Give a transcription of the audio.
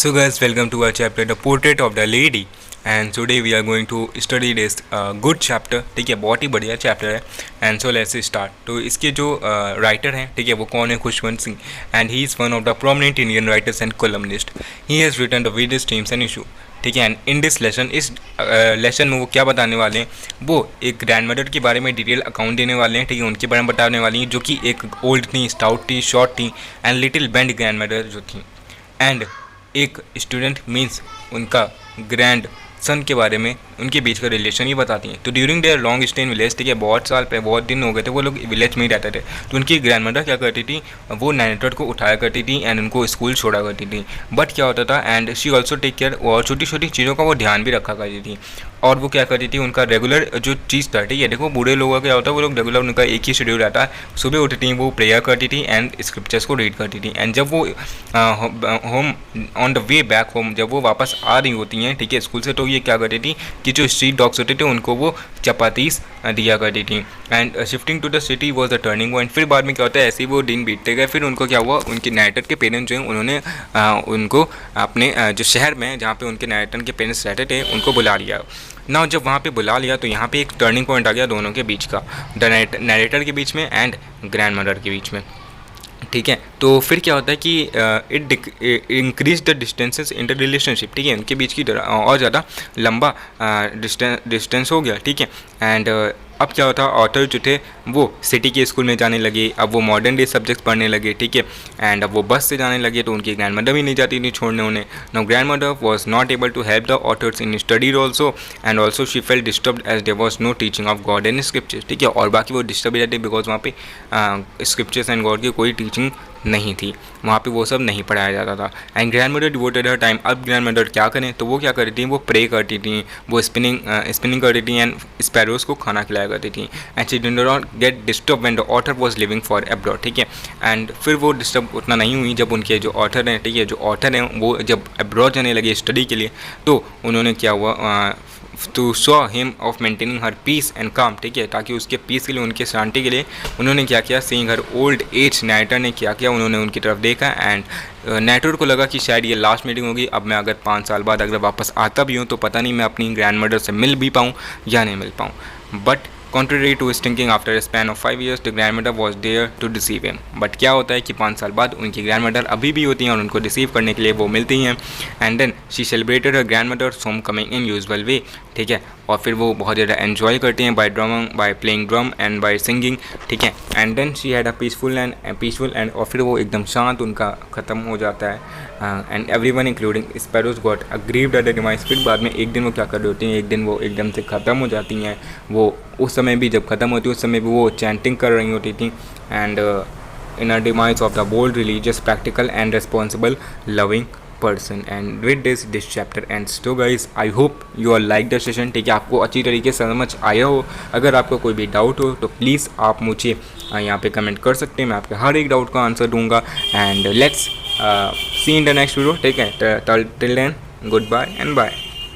So guys, welcome to our chapter The Portrait of the Lady and today we are going to study this good chapter. ठीक है, बहुत ही बढ़िया chapter है and so let's start. तो इसके जो writer हैं, ठीक है, वो कौन है? Khushwant Singh and he is one of the prominent Indian writers and columnist. He has written the various themes and issue. ठीक है, एंड इन दिस लेसन, इस लेसन में वो क्या बताने वाले हैं? वो एक ग्रैंड मदर के बारे में डिटेल अकाउंट देने वाले हैं. ठीक है, उनके बारे में बताने वाली हैं जो कि एक ओल्ड थी, स्टाउट थी, शॉर्ट थी and little band grand mother जो थी. एंड एक स्टूडेंट मीन्स उनका ग्रैंड सन के बारे में, उनके बीच का रिलेशन ही बताती हैं. तो during their long stay in village, ठीक है, बहुत साल पे, बहुत दिन हो गए थे वो लोग विलेज में ही रहते थे. तो उनकी ग्रैंड मदर क्या करती थी? वो नैरेटर को उठाया करती थी एंड उनको स्कूल छोड़ा करती थी. बट क्या होता था, and she also take care, और छोटी छोटी चीज़ों का वो ध्यान भी रखा करती थी. और वो क्या करती थी, उनका रेगुलर जो चीज़ था, ठीक है, देखो बूढ़े लोगों का क्या होता है, वो लोग रेगुलर उनका एक ही शेड्यूल रहता है. सुबह उठती वो प्रेयर करती थी एंड स्क्रिप्चर्स को रीड करती थी. एंड जब वो home on the way back home, जब वो वापस आ रही होती हैं, ठीक है, स्कूल से, तो ये क्या करती थी कि जो स्ट्रीट डॉग्स होते थे उनको वो चपातीस दिया करती थी. And shifting to the city was the turning point. फिर बाद में क्या होता है, ऐसे ही वो दिन बीतते गए. फिर उनको क्या हुआ, उनके नैरेटर के पेरेंट्स जो हैं उन्होंने उनको अपने जो शहर में जहाँ पे उनके नैरेटर के पेरेंट्स रहते थे उनको बुला लिया. ना जब वहाँ पे बुला लिया तो यहाँ पे एक टर्निंग पॉइंट आ गया दोनों के बीच का, नैरेटर के बीच में एंड ग्रैंड मदर के बीच में. ठीक है, तो फिर क्या होता है कि it increase the distances in the relationship. ठीक है, उनके बीच की और ज़्यादा लंबा डिस्टेंस हो गया. ठीक है, एंड अब क्या होता, ऑथर जो थे वो सिटी के स्कूल में जाने लगे. अब वो मॉडर्न डे सब्जेक्ट्स पढ़ने लगे. ठीक है, एंड अब वो बस से जाने लगे तो उनकी ग्रैंड मदर भी नहीं जाती थी छोड़ने उन्हें. Now grand mother was not able to help the authors in studies also and also she felt disturbed as there was no teaching of God and scriptures. ठीक है, और बाकी वो डिस्टर्ब रहते बिकॉज वहाँ पे स्क्रिप्चर्स एंड गॉड की कोई टीचिंग नहीं थी, वहाँ पे वो सब नहीं पढ़ाया जाता था. And grand mother devoted her time. अब ग्रैंड मदर क्या करें, तो वो क्या करती थी, वो प्रे करती थी, वो स्पिनिंग करती थी एंड स्पैरोज को खाना खिलाया करती थी. And she did not get disturb when the author was living for abroad. ठीक है, एंड फिर वो डिस्टर्ब उतना नहीं हुई जब उनके जो ऑथर हैं, ठीक है, जो ऑथर हैं वो जब अब्रॉड जाने लगे स्टडी के लिए, तो उन्होंने क्या हुआ, to show him of maintaining her peace and calm. ठीक है, ताकि उसके पीस के लिए, उनके शांति के लिए उन्होंने क्या किया, seeing her old age, narrator ने क्या किया, उन्होंने उनकी तरफ देखा एंड नैरेटर को लगा कि शायद ये लास्ट मीटिंग होगी. अब मैं अगर 5 साल बाद अगर वापस आता भी हूँ तो पता नहीं मैं अपनी ग्रैंड मदर से मिल भी पाऊँ या नहीं मिल पाऊँ. But contrary to his thinking, after a span of 5 years, the grandmother was there to deceive him. But क्या होता है कि 5 साल बाद उनकी ग्रैंड मदर अभी भी होती हैं और उनको डिसीव करने के लिए वो मिलती हैं. And then she celebrated her grandmother's homecoming in usual way. ठीक है, और फिर वो बहुत ज़्यादा एन्जॉय करती हैं by playing drum and by singing. ठीक है, and then she had a peaceful and और फिर वो एकदम शांत उनका ख़त्म हो जाता है. And every one including sparrows got aggrieved at the demise. फिर बाद में एक दिन वो क्या कर रही होती हैं, एक दिन वो एकदम से ख़त्म हो जाती हैं. वो उस समय भी जब ख़त्म होती है उस समय भी वो चैंटिंग कर रही होती थी. And in a demise of the bold religious practical and responsible loving person. And with this chapter ends. So guys, I hope you all like the session. ठीक है, आपको अच्छी तरीके से समझ आया हो. अगर आपको कोई भी डाउट हो तो प्लीज़ आप मुझे यहाँ पे कमेंट कर सकते हैं. मैं आपके हर एक डाउट का आंसर दूंगा. And let's see in the next video. ठीक है, till then good bye and bye.